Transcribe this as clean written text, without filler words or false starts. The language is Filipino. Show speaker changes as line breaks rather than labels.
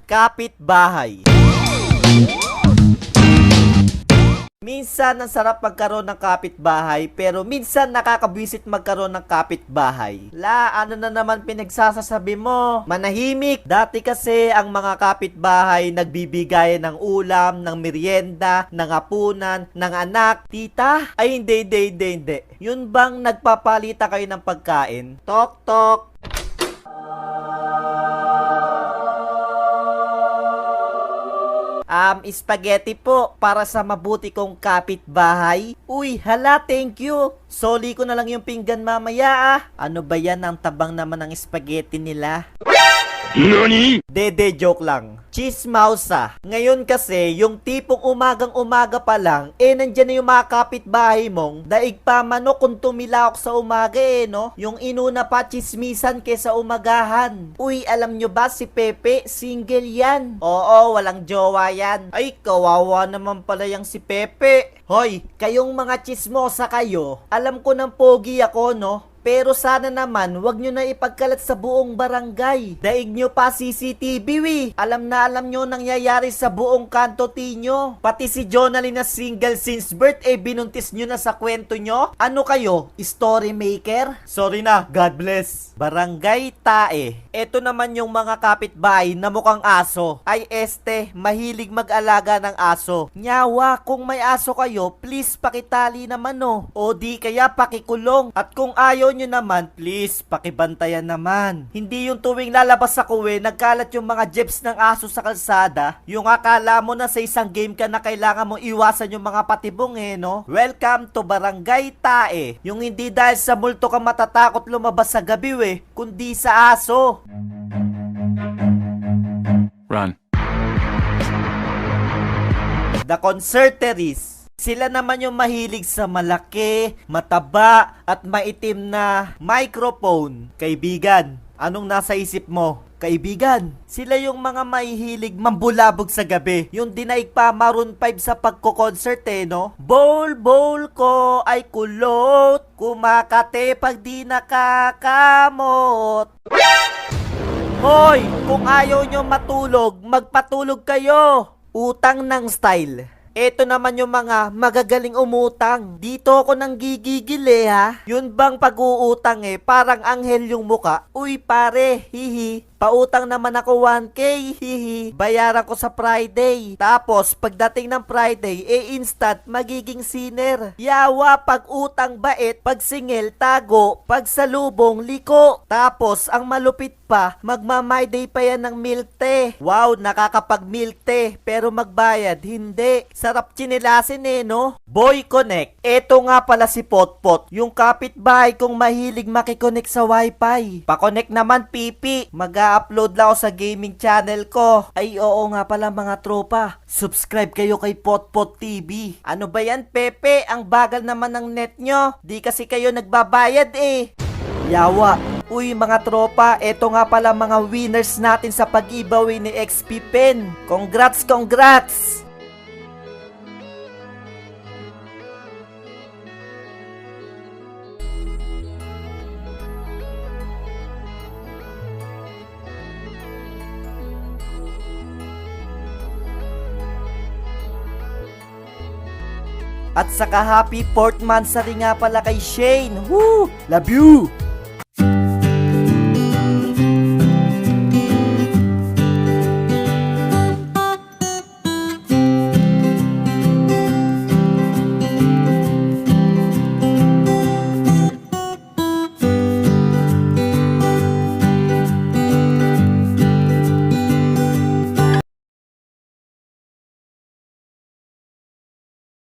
Kapitbahay. Minsan ang sarap magkaroon ng kapitbahay, pero minsan nakakabwisit magkaroon ng kapitbahay. Ano na naman pinagsasasabi mo? Manahimik. Dati kasi ang mga kapitbahay nagbibigay ng ulam, ng merienda, ng hapunan, ng anak. Tita? Ay hindi. Yun bang nagpapalita kayo ng pagkain? Tok tok. Spaghetti po para sa mabuti kong kapitbahay. Uy, hala, thank you. Soli ko na lang yung pinggan mamaya Ano ba yan, ang tabang naman ng spaghetti nila?
NANI?!
Dede, joke lang. Chismausa. Ngayon kasi, yung tipong umagang-umaga pa lang, nandyan na yung mga kapitbahay mong, daig pa mano kung tumilawak sa umaga no? Yung inuna pa chismisan kesa umagahan. Uy, alam nyo ba si Pepe, single yan? Oo, walang jowa yan. Ay, kawawa naman pala yung si Pepe. Hoy, kayong mga chismosa kayo, alam ko ng pogi ako, no? Pero sana naman, wag nyo na ipagkalat sa buong barangay. Daig nyo pa CCTV, Alam na alam nyo nangyayari sa buong kanto tinyo. Pati si Jonalyn na single since birth, binuntis nyo na sa kwento nyo. Ano kayo? Story maker? Sorry na, God bless. Barangay Tae. Eto naman yung mga kapitbahay na mukhang aso. Ay mahilig mag-alaga ng aso. Nyawa, kung may aso kayo, please pakitali naman O di kaya pakikulong. At kung ayaw nyo naman, please, pakibantayan naman. Hindi yung tuwing lalabas sa kuwe, nagkalat yung mga jeps ng aso sa kalsada, yung akala mo na sa isang game ka na kailangan mo iwasan yung mga patibong no? Welcome to Barangay Tae. Yung hindi dahil sa multo ka matatakot lumabas sa gabi kundi sa aso.
Run.
The Concerteries. Sila naman yung mahilig sa malaki, mataba, at maitim na microphone. Kaibigan, anong nasa isip mo? Kaibigan, sila yung mga mahihilig mambulabog sa gabi. Yung dinaig pa Maroon 5 sa pagko-concert no? Bowl ko ay kulot, kumakate pag di nakakamot. Hoy, kung ayaw nyo matulog, magpatulog kayo. Utang ng style. Eto naman yung mga magagaling umutang. Dito ako nang gigigil Yun bang pag-uutang parang anghel yung muka? Uy pare, hihi. Pautang naman ako 1K, hihi. Bayaran ko sa Friday. Tapos, pagdating ng Friday, instant magiging sinner. Yawa, pag utang bait, pag singil, tago, pag salubong, liko. Tapos, ang malupit pa, magma-my day pa yan ng milk tea. Wow, nakakapag milk tea, pero magbayad, hindi. Sarap chinilasin no? Boy Connect. Eto nga pala si Potpot, yung kapitbahay kong mahilig makikonek sa wifi. Pa-connect naman, pipi. Mag-upload lang ako sa gaming channel ko. Ay oo nga pala mga tropa, subscribe kayo kay Potpot TV. Ano ba yan Pepe? Ang bagal naman ng net nyo. Di kasi kayo nagbabayad Yawa. Uy mga tropa, eto nga pala mga winners natin sa pag-giveaway ni XP Pen. Congrats! At saka happy 4th month sa rin nga pala kay Shane. Woo! Love you!